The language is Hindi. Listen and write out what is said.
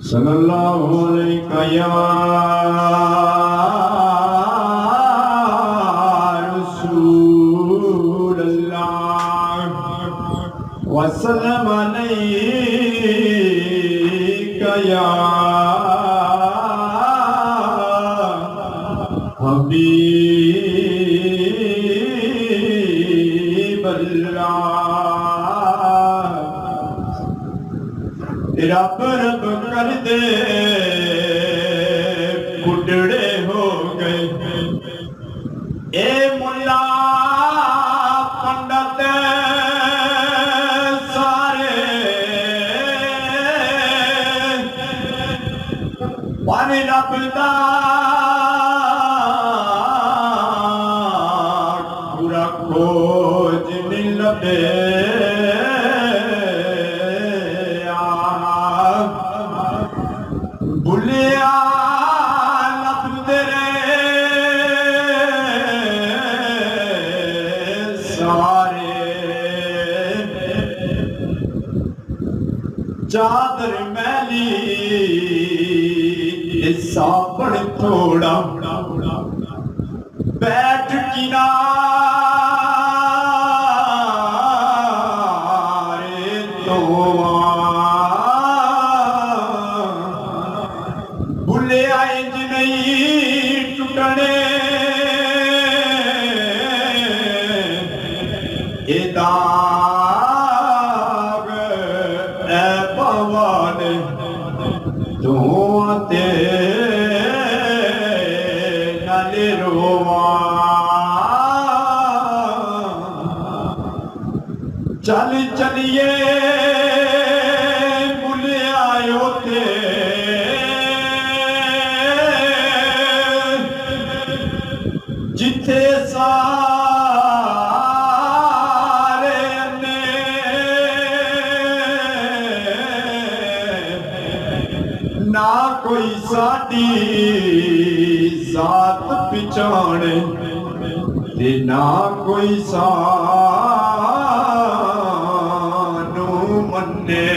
सल्लल्लाहु अलैहि या रसूल अल्लाह वसल्लम अलैका या हबीब अल्लाह। रब रब कर दे बुढ़ड़े हो गए ए मुल्ला पंडित सारे पानी रब दा पूरा खोज नहीं लभे भुलिया लफ्ज़ सारे चादर मैली साबण थोड़ा बैठ किनारे तो भुले आए ज नहीं टुटने ए दाग ए पवन धोते नाले रोवा चल चलिए भुले आयो थे जिथे सारे ने ना कोई साडी जात पिछाणे ते ना कोई सानू मन्ने।